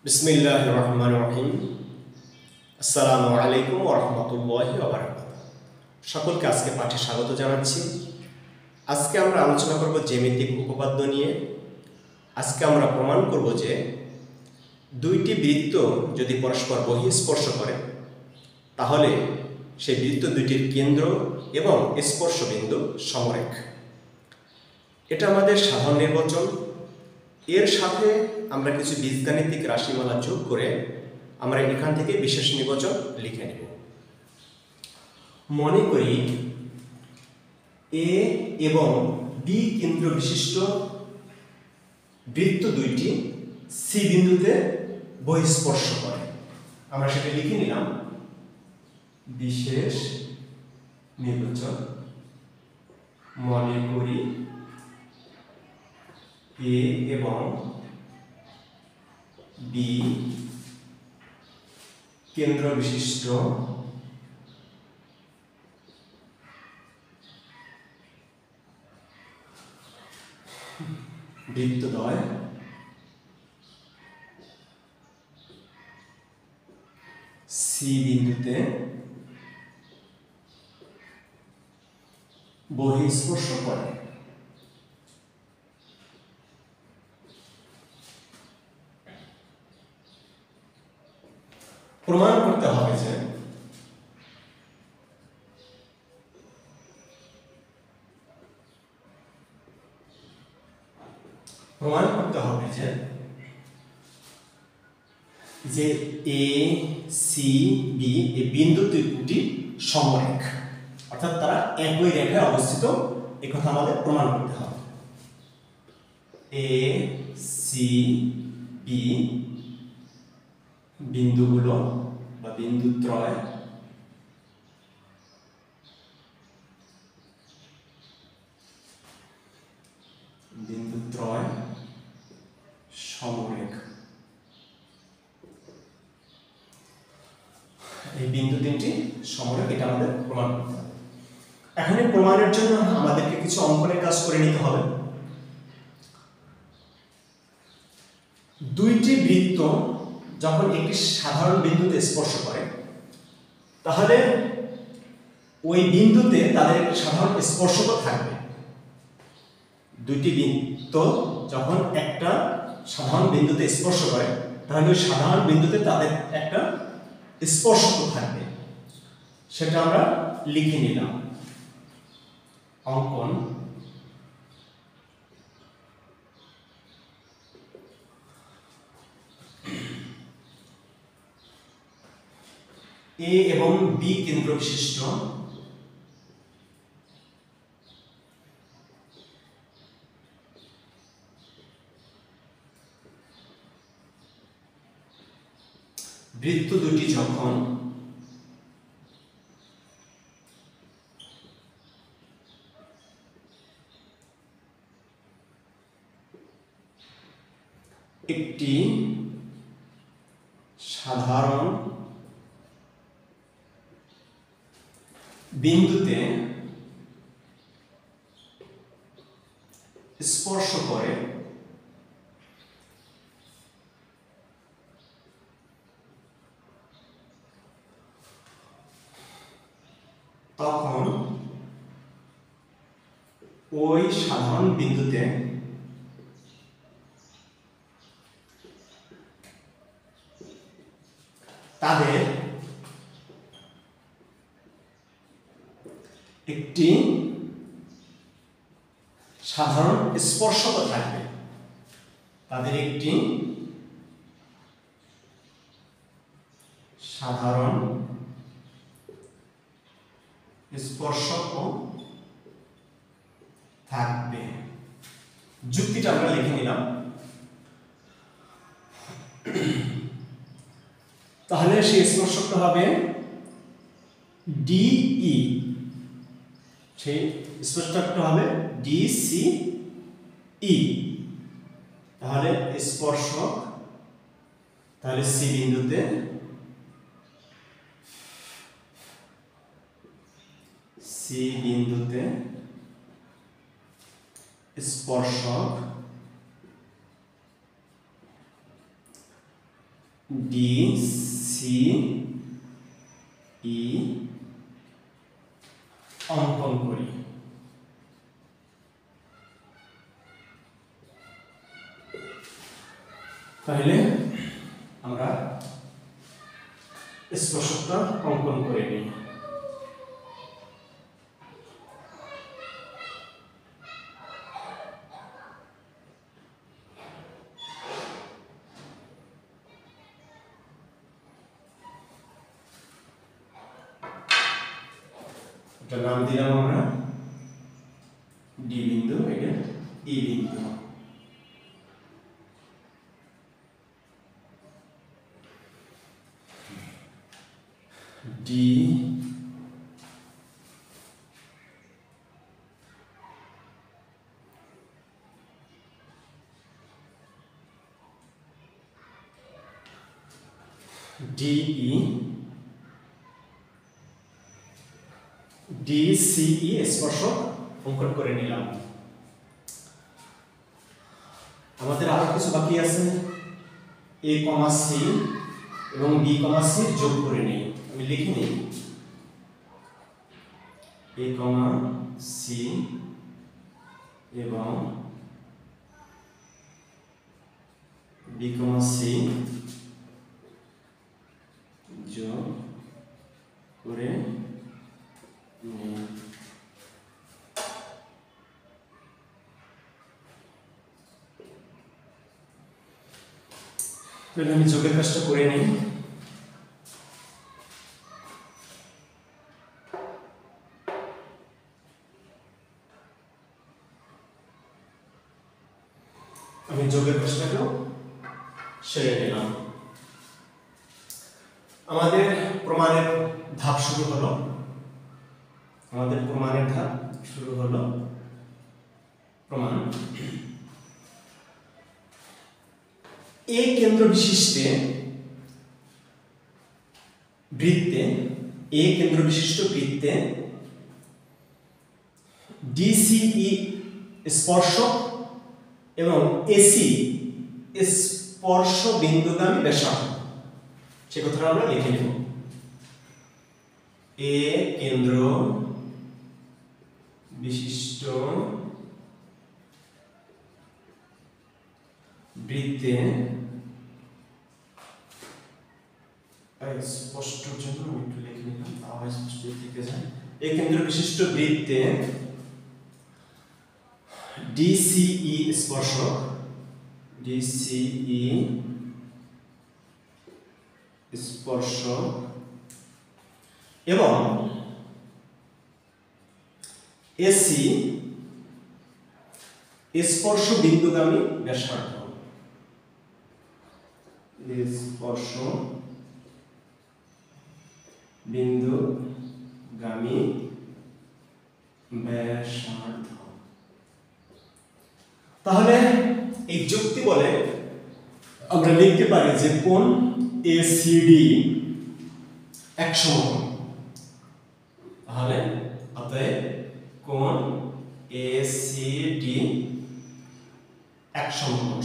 বিসমিল্লাহির রহমানির রহিম। আসসালামু আলাইকুম ওয়া রাহমাতুল্লাহি ওয়া বারাকাতুহু। সকলকে আজকে পাঠে স্বাগত জানাচ্ছি। আজকে আমরা আলোচনা করব জ্যামিতিক উপপাদ্য নিয়ে। আজকে আমরা প্রমাণ করব যে দুইটি বৃত্ত যদি পরস্পর বহিঃস্পর্শ করে তাহলে সেই বৃত্ত দুইটির কেন্দ্র এবং স্পর্শ বিন্দু সমরেখ। এটা আমাদের সাধারণ নির্বাচন। এর সাথে আমরা কিছু বীজগাণিতিক রাশিমালা যোগ করে আমরা এখান থেকে বিশেষ নির্বাচন লিখে নেব। মনে করি এ এবং বি কেন্দ্র বিশিষ্ট বৃত্ত দুইটি সি বিন্দুতে বহিঃস্পর্শ করে। আমরা সেটা লিখে নিলাম বিশেষ নির্বাচন। মনে করি এ এবং বি কেন্দ্র বিশিষ্ট বৃত্তদ্বয় সি বিন্দুতে বহিঃস্পর্শ করে। প্রমাণ করতে হবে যে এ সি বি এই বিন্দু দুটি সমরেখ, অর্থাৎ তারা একই রেখায় অবস্থিত। এই কথা আমাদের প্রমাণ করতে হবে। এ সি বি বিন্দুগুলো বা বিন্দুত্রয় সমরেখ। এই বিন্দু তিনটি সমরেখ, এটা আমাদের প্রমাণ করতে হবে। এখন এই প্রমাণের জন্য আমাদেরকে কিছু অঙ্কনের কাজ করে নিতে হবে। দুইটি বৃত্ত যখন একটি সাধারণ বিন্দুতে স্পর্শ করে তাহলে ওই বিন্দুতে তাদের একটি সাধারণ স্পর্শক থাকবে। দুইটি বৃত্ত যখন একটা সাধারণ বিন্দুতে স্পর্শ করে তাহলে ওই সাধারণ বিন্দুতে তাদের একটা স্পর্শক থাকবে। সেটা আমরা লিখে নিলাম। অঙ্কন এ এবং বি কেন্দ্র বিশিষ্ট বৃত্ত দুটি যখন একটি সাধারণ বিন্দুতে স্পর্শ করে তখন ওই সাধারণ বিন্দুতে তাদের একটি সাধারণ স্পর্শক থাকবে। তাদের একটি সাধারণ স্পর্শক থাকবে। যুক্তিটা আমরা লিখে নিলাম। তাহলে সেই স্পর্শকটা হবে ডিই, সেই স্পর্শকটা হবে ডিসিই। তাহলে স্পর্শক, তাহলে সি বিন্দুতে স্পর্শক ডি সি ই অঙ্কন করি। তাহলে আমরা স্পর্শকটা অঙ্কন করে নিই। এটা নাম দিলাম আমরা ডি বিন্দু, এটা ই বিন্দু। ডি ডিই ডিসিই স্পর্শক অঙ্কন করে নিলাম। আমাদের আরো কিছু বাকি আছে, এ কমা সি এবং বি কমা সি যোগ করে নিই। আমি লিখে নিই এ কমা সি এবং বি কমা সি যোগ করে নিই। তাহলে আমি যোগের কাজটা করে নিই। আমি যোগের কাজটাকেও সেরে নিলাম। আমাদের প্রমাণের ধাপ শুরু হলো। প্রমাণ। এ কেন্দ্র বিশিষ্ট বৃত্তে ডিসিই স্পর্শক এবং এসি স্পর্শ বিন্দুগামী ব্যাসার্ধ, সে কথাটা আমরা লিখে নেব। এ কেন্দ্র বিশিষ্ট বৃত্তে স্পষ্টর জন্য আমি একটু লিখে নিলাম, তাহলে স্পষ্ট থেকে যায়। এ কেন্দ্র বিশিষ্ট বৃত্তে ডিসিই স্পর্শক এবং এসি স্পর্শ বিন্দুগামী ব্যাসার্ধ, স্পর্শ বিন্দুগামী ব্যাসার্ধ। তাহলে এই যুক্তি বলে আমরা লিখতে পারি যে কোণ এসিডি এক সমকোণ। তাহলে অতএব কোণ এসিডি এক সমকোণ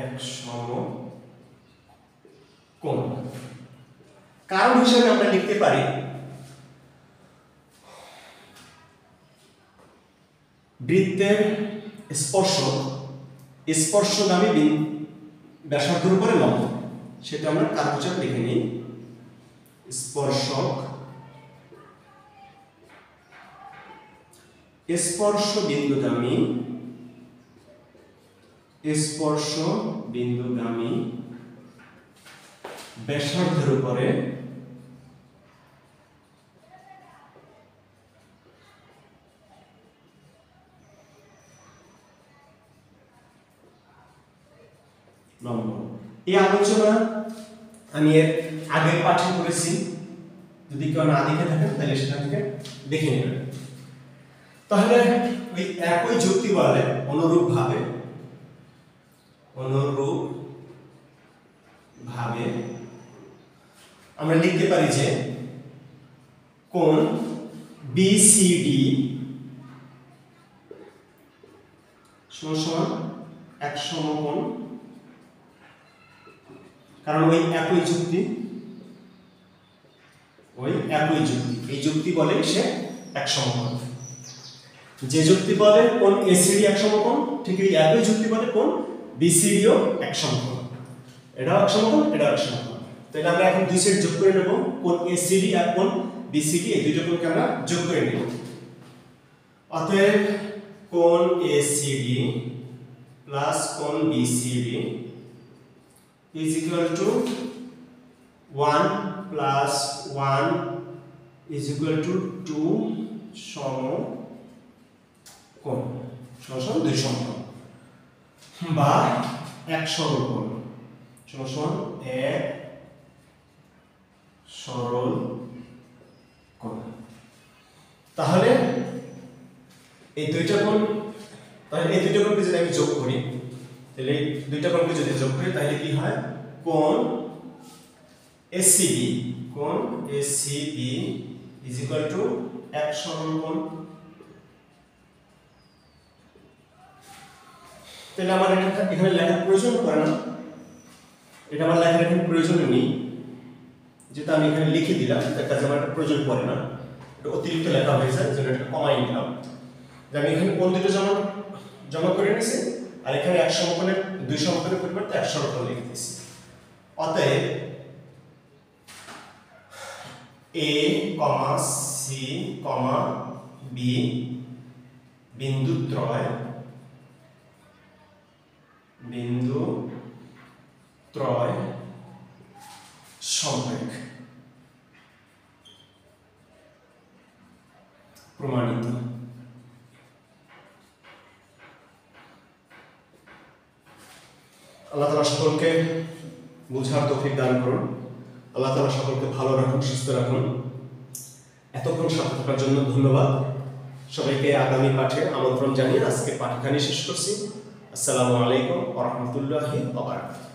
এক সমকোণ। কারণ হিসেবে আমরা লিখতে পারি বৃত্তের স্পর্শগামী ব্যাসার্ধের উপরে লম্ব, সেটা আমরা কারণ হিসেবে লিখে নিই। স্পর্শ বিন্দুগামী ব্যাসার্ধের উপরে লম্ব। এই আলোচনা আমি এর আগের পাঠে করেছি, যদি কেউ না দেখে থাকেন তাহলে সেটা থেকে দেখে নেবেন। তাহলে ওই একই যুক্তি বলে অনুরূপ ভাবে আমরা লিখতে পারি যে কোণ বিসিডি সমান এক সমকোণ কারণ ওই একই যুক্তি, এই যুক্তি বলে সে এক সমকোণ। যে যুক্তি বলে কোণ এসিডি এক সমকোণ, ঠিক এই একই যুক্তি বলে কোণ বিসিডিও এক সমকোণ। এটাও এক সমকোণ, এটাও এক সমকোণ। তাহলে আমরা এখন দুই সেট যোগ করে নেব, কোণ এসিডি আর কোণ বিসিডি, এই দুটো কোণকে আমরা যোগ করে নেব। অতএব কোণ এসিডি প্লাস কোণ BCD is equal to 1 plus 1 is equal to 2 সমকোণ, সমান 2 সমকোণ, বা এক সরল কোণ, সমান এক সরল কোণ। তাহলে এই দুইটা কোণকে যদি আমি যোগ করি, তাহলে এই দুইটা কোণকে যদি যোগ করি তাহলে কি হয়, কোণ এসিবি ইজ ইকুয়াল টু এক সরল কোণ। তাহলে আমার এটা এখানে লেখার প্রয়োজন পড়ে না, এটা আমার লেখার এখানে প্রয়োজন নেই, যেটা আমি এখানে লিখে দিলাম, তার কাছে আমার প্রয়োজন পড়ে না, এটা অতিরিক্ত লেখা হয়ে যায়, যেটা এটা কমাই নিলাম। যে আমি এখানে কোণ দুটো জমা করে নিয়েছি, আর এখানে এক সমকোণের দুই সমকোণের পরিবর্তে এক সরল কোণ লিখে দিয়েছি। অতএব এ কমা সি কমা বি বিন্দুত্রয় সমরেখ প্রমাণিত। আল্লাহ তাআলা সকলকে বুঝার তৌফিক দান করুন। আল্লাহ তাআলা সকলকে ভালো রাখুন, সুস্থ রাখুন। এতক্ষণ সাথে থাকার জন্য ধন্যবাদ। সবাইকে আগামী পাঠে আমন্ত্রণ জানিয়ে আজকে পাঠ এখানেই শেষ করছি। আসসালামু আলাইকুম ওয়া রাহমাতুল্লাহি ওয়া বারাকাতুহু।